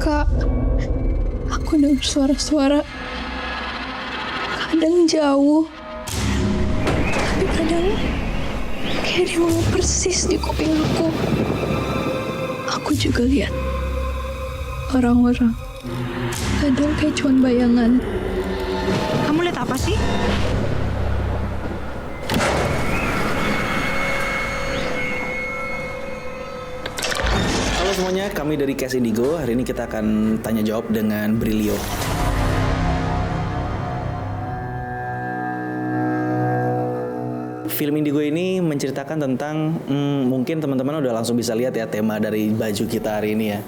Kak, aku dengar suara-suara. Kadang jauh, tapi kadang kayak dia mau persis di kuping aku. Aku juga lihat orang-orang. Kadang kayak cuman bayangan. Kamu lihat apa sih? Halo semuanya, kami dari Cast Indigo. Hari ini kita akan tanya jawab dengan Brilio. Film Indigo ini menceritakan tentang mungkin teman-teman udah langsung bisa lihat ya tema dari baju kita hari ini ya.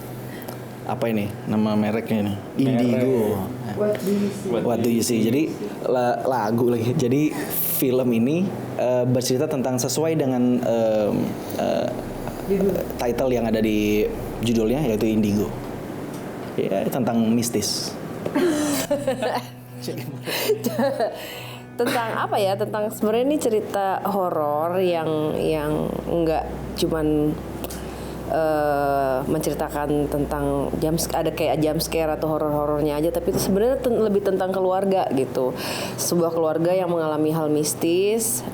Apa ini? Nama mereknya ini? Indigo. What do you see? Jadi lagu lagi. Jadi film ini bercerita tentang sesuai dengan title yang ada di judulnya, yaitu Indigo. Ya, tentang mistis. Tentang apa ya? Tentang sebenarnya ini cerita horor yang enggak cuman menceritakan tentang ada kayak jump scare atau horor-horornya aja, tapi itu sebenarnya lebih tentang keluarga gitu. Sebuah keluarga yang mengalami hal mistis,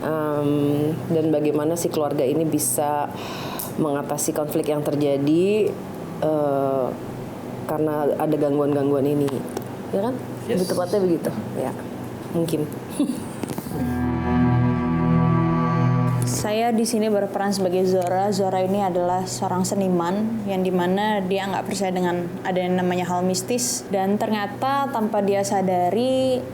dan bagaimana si keluarga ini bisa mengatasi konflik yang terjadi karena ada gangguan-gangguan ini, ya kan? Yes. Lebih tepatnya begitu, ya mungkin. Saya di sini berperan sebagai Zora. Zora ini adalah seorang seniman yang dimana dia nggak percaya dengan ada yang namanya hal mistis, dan ternyata tanpa dia sadari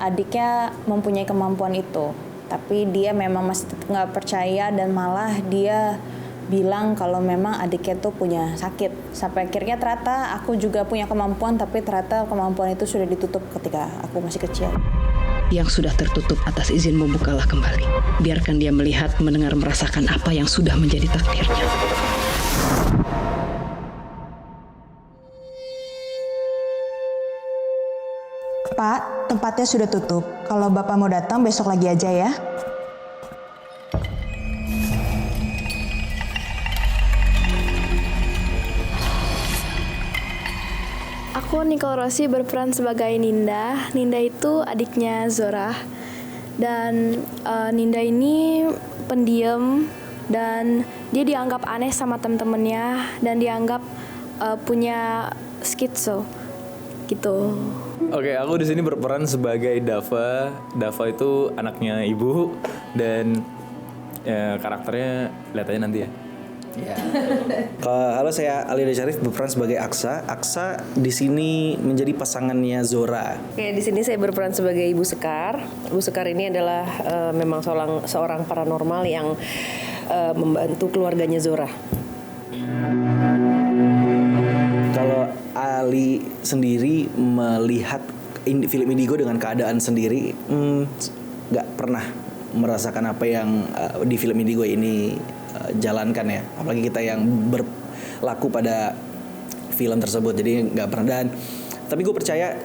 adiknya mempunyai kemampuan itu. Tapi dia memang masih tetap nggak percaya dan malah dia bilang kalau memang adiknya tuh punya sakit. Sampai akhirnya ternyata aku juga punya kemampuan, tapi ternyata kemampuan itu sudah ditutup ketika aku masih kecil. Yang sudah tertutup atas izinmu bukalah kembali. Biarkan dia melihat, mendengar, merasakan apa yang sudah menjadi takdirnya. Pak, tempatnya sudah tutup. Kalau Bapak mau datang besok lagi aja ya. Aku Nicole Rossi berperan sebagai Ninda. Ninda itu adiknya Zora. Dan Ninda ini pendiam dan dia dianggap aneh sama temen-temennya dan dianggap punya skitso gitu. Oke, aku di sini berperan sebagai Dava. Dava itu anaknya ibu dan karakternya lihat aja nanti ya. Ya. Halo, saya Ali Syarif berperan sebagai Aksa. Aksa di sini menjadi pasangannya Zora. Oke, di sini saya berperan sebagai Ibu Sekar. Ibu Sekar ini adalah memang seorang paranormal yang membantu keluarganya Zora. Kalau Ali sendiri melihat film Indigo dengan keadaan sendiri, nggak pernah merasakan apa yang di film Indigo ini jalankan ya, apalagi kita yang berlaku pada film tersebut, jadi nggak pernah. Tapi gue percaya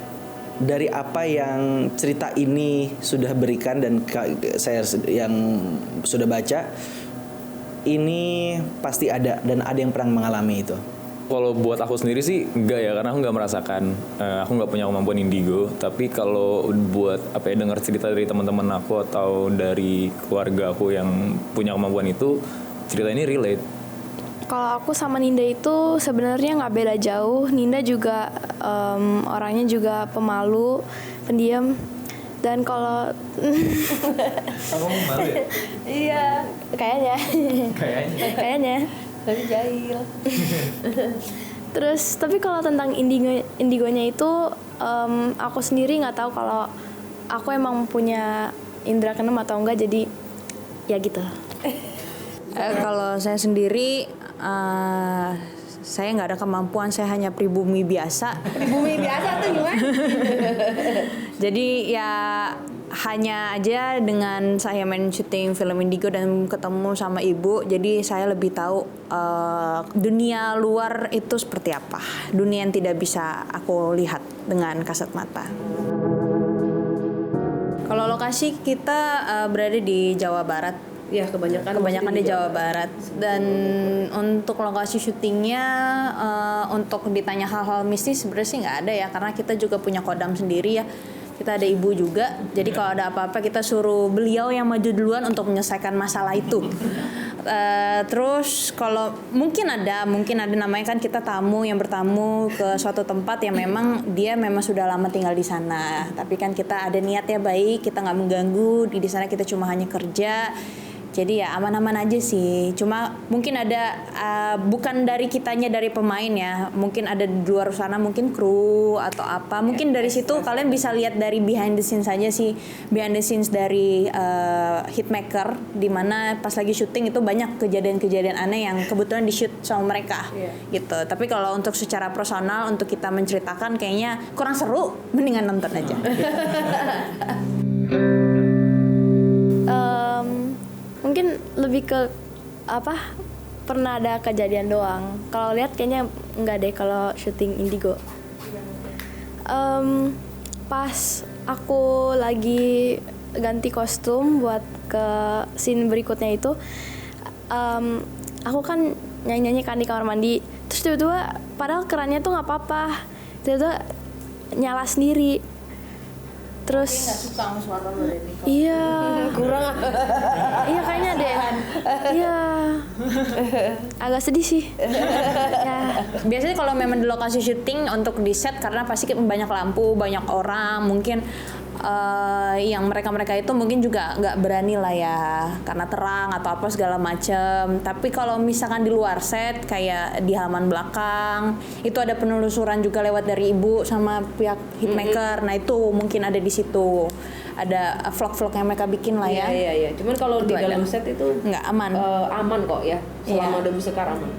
dari apa yang cerita ini sudah berikan dan saya yang sudah baca, ini pasti ada dan ada yang pernah mengalami itu. Kalau buat aku sendiri sih enggak ya, karena aku nggak merasakan, aku nggak punya kemampuan indigo. Tapi kalau buat dengar cerita dari teman-teman aku atau dari keluarga aku yang punya kemampuan itu, cerita ini relate. Kalau aku sama Ninda itu sebenarnya nggak beda jauh. Ninda juga orangnya juga pemalu, pendiam. Dan kalau Kamu malu ya? iya, kayaknya. Kayaknya. Tapi jahil. Terus tapi kalau tentang indigonya itu aku sendiri nggak tahu kalau aku emang punya indera keenam atau enggak, jadi ya gitu. Kalau saya sendiri, saya nggak ada kemampuan, saya hanya pribumi biasa. Pribumi biasa tuh gimana? Jadi ya hanya aja dengan saya main syuting film Indigo dan ketemu sama ibu, jadi saya lebih tahu dunia luar itu seperti apa. Dunia yang tidak bisa aku lihat dengan kasat mata. Kalau lokasi kita berada di Jawa Barat. Iya, kebanyakan di Jawa Barat. Dan untuk lokasi syutingnya, untuk ditanya hal-hal mistis sebenarnya sih nggak ada ya, karena kita juga punya kodam sendiri ya. Kita ada ibu juga, jadi kalau ada apa-apa kita suruh beliau yang maju duluan untuk menyelesaikan masalah itu. Terus kalau mungkin ada namanya kan kita tamu yang bertamu ke suatu tempat yang memang dia sudah lama tinggal di sana. Tapi kan kita ada niatnya baik, kita nggak mengganggu. Di sana kita cuma hanya kerja. Jadi ya aman-aman aja sih. Cuma mungkin ada bukan dari kitanya, dari pemain ya. Mungkin ada di luar sana, mungkin kru atau apa. Mungkin dari situ kalian bisa lihat dari behind the scenes aja sih. Behind the scenes dari Hitmaker, di mana pas lagi syuting itu banyak kejadian-kejadian aneh yang kebetulan di shoot sama mereka. Gitu. Tapi kalau untuk secara personal untuk kita menceritakan kayaknya kurang seru. Mendingan nonton aja. Mungkin lebih ke pernah ada kejadian doang. Kalau lihat kayaknya enggak deh kalau syuting Indigo. Pas aku lagi ganti kostum buat ke scene berikutnya itu, aku kan nyanyi kan di kamar mandi. Terus tiba-tiba padahal kerannya tuh nggak apa-apa, tiba-tiba nyala sendiri. Terus nggak suka sama suara lo ini. Iya. Kurang. Iya kayaknya deh. Iya. Agak sedih sih. Ya. Biasanya kalau memang di lokasi syuting untuk di set, karena pasti banyak lampu, banyak orang, mungkin yang mereka itu mungkin juga nggak berani lah ya, karena terang atau apa segala macem. Tapi kalau misalkan di luar set kayak di halaman belakang itu ada penelusuran juga lewat dari ibu sama pihak Hitmaker. Nah itu mungkin ada di situ, ada vlog-vlog yang mereka bikin lah ya. Iya. Cuman kalau di dalam set itu nggak aman. Aman kok ya, selama udah Busekar aman.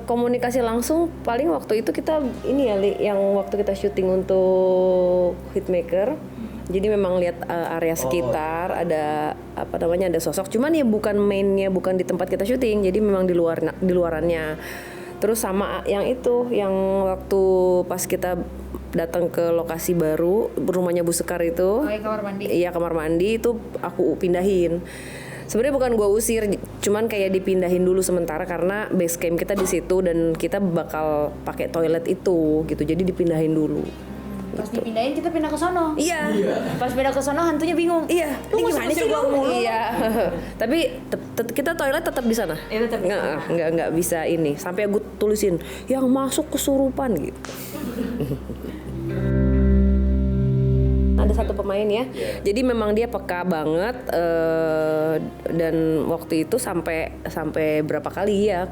Komunikasi langsung paling waktu itu kita ini ya, yang waktu kita syuting untuk Hitmaker. Jadi memang lihat area sekitar, ada ada sosok. Cuman ya bukan mainnya, bukan di tempat kita syuting. Jadi memang di luarannya. Terus sama yang itu, yang waktu pas kita datang ke lokasi baru, rumahnya Busekar itu. Kamar mandi. Iya, kamar mandi itu aku pindahin. Sebenarnya bukan gue usir, cuman kayak dipindahin dulu sementara karena base camp kita di situ dan kita bakal pakai toilet itu gitu. Jadi dipindahin dulu. Pas dipindahin kita pindah ke sono. Iya. Pas pindah ke sono hantunya bingung. Iya. Ini gimana sih lu? Iya. Tapi kita toilet tetap di sana. Iya, tetap. Nggak bisa ini. Sampai gue tulisin yang masuk kesurupan gitu. Ada satu pemain ya, jadi memang dia peka banget dan waktu itu sampai berapa kali ya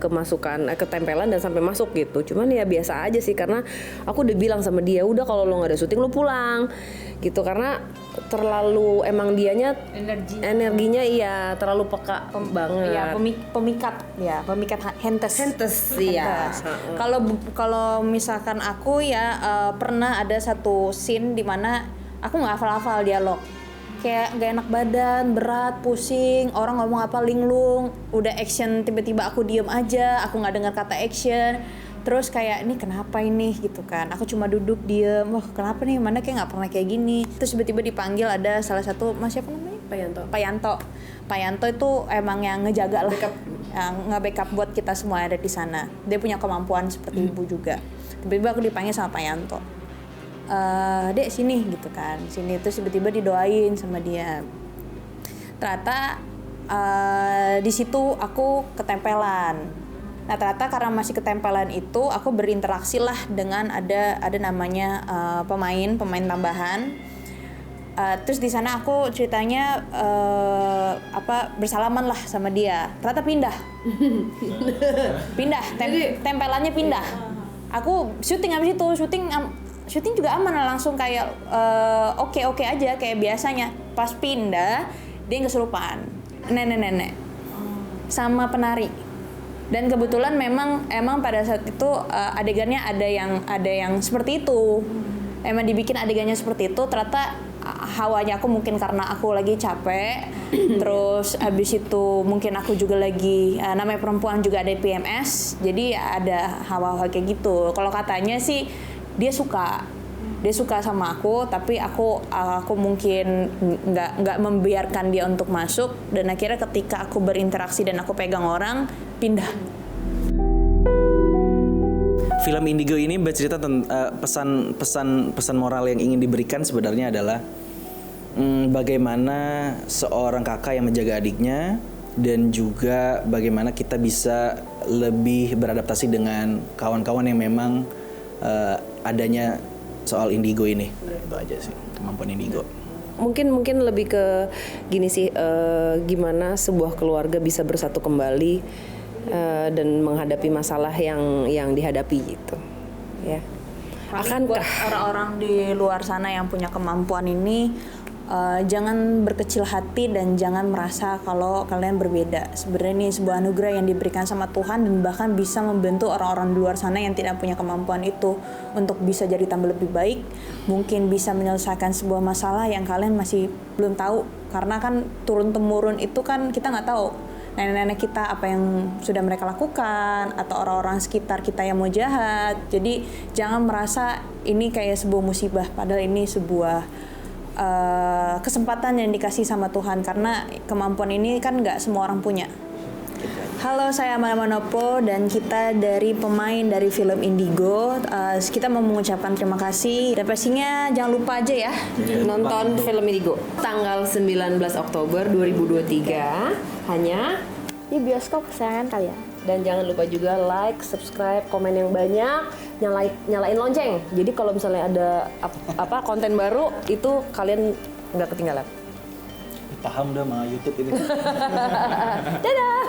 ketempelan dan sampai masuk gitu. Cuman ya biasa aja sih, karena aku udah bilang sama dia, udah kalau lo nggak ada syuting lo pulang gitu, karena terlalu emang dianya energinya iya terlalu peka banget. Iya, pemikat hentes iya. Kalau misalkan aku ya pernah ada satu scene di mana aku nggak hafal dialog, kayak gak enak badan, berat, pusing, orang ngomong apa linglung, udah action tiba-tiba aku diem aja, aku nggak dengar kata action, terus kayak ini kenapa ini gitu kan, aku cuma duduk diem, wah kenapa nih, mana kayak nggak pernah kayak gini, terus tiba-tiba dipanggil ada salah satu mas siapa namanya, Payanto itu emang yang ngejaga lah, yang nge-backup buat kita semua ada di sana, dia punya kemampuan seperti ibu juga, tiba-tiba aku dipanggil sama Payanto. Dek sini gitu kan, sini terus tiba-tiba didoain sama dia. Ternyata di situ aku ketempelan. Nah ternyata karena masih ketempelan itu aku berinteraksi lah dengan ada namanya pemain tambahan. Terus di sana aku ceritanya bersalaman lah sama dia. Ternyata pindah, tempelannya pindah. Aku syuting abis itu syuting juga aman, langsung kayak oke aja kayak biasanya. Pas pindah dia kesurupan nenek sama penari, dan kebetulan emang pada saat itu adegannya ada yang seperti itu, emang dibikin adegannya seperti itu. Ternyata hawanya aku mungkin karena aku lagi capek terus abis itu mungkin aku juga lagi namanya perempuan juga ada PMS, jadi ada hawa-hawa kayak gitu. Kalau katanya sih dia suka dia suka sama aku, tapi aku mungkin nggak membiarkan dia untuk masuk, dan akhirnya ketika aku berinteraksi dan aku pegang orang, pindah. Film Indigo ini bercerita tentang pesan moral yang ingin diberikan sebenarnya adalah bagaimana seorang kakak yang menjaga adiknya, dan juga bagaimana kita bisa lebih beradaptasi dengan kawan-kawan yang memang adanya soal indigo ini. Itu aja sih kemampuan indigo. Mungkin lebih ke gini sih, gimana sebuah keluarga bisa bersatu kembali dan menghadapi masalah yang dihadapi gitu, ya. Buat orang-orang di luar sana yang punya kemampuan ini, jangan berkecil hati dan jangan merasa kalau kalian berbeda. Sebenarnya ini sebuah anugerah yang diberikan sama Tuhan, dan bahkan bisa membantu orang-orang di luar sana yang tidak punya kemampuan itu untuk bisa jadi tambah lebih baik. Mungkin bisa menyelesaikan sebuah masalah yang kalian masih belum tahu, karena kan turun-temurun itu kan kita nggak tahu nenek-nenek kita apa yang sudah mereka lakukan, atau orang-orang sekitar kita yang mau jahat. Jadi jangan merasa ini kayak sebuah musibah, padahal ini sebuah kesempatan yang dikasih sama Tuhan, karena kemampuan ini kan nggak semua orang punya. Halo, saya Amanda Manopo dan kita dari pemain dari film Indigo. Kita mau mengucapkan terima kasih, dan pastinya jangan lupa aja ya Nonton film Indigo tanggal 19 Oktober 2023 hanya Di bioskop kesayangan kalian. Dan jangan lupa juga like, subscribe, komen yang banyak, nyalain lonceng. Jadi kalau misalnya ada konten baru itu kalian nggak ketinggalan. Paham dah sama YouTube ini. Dadah.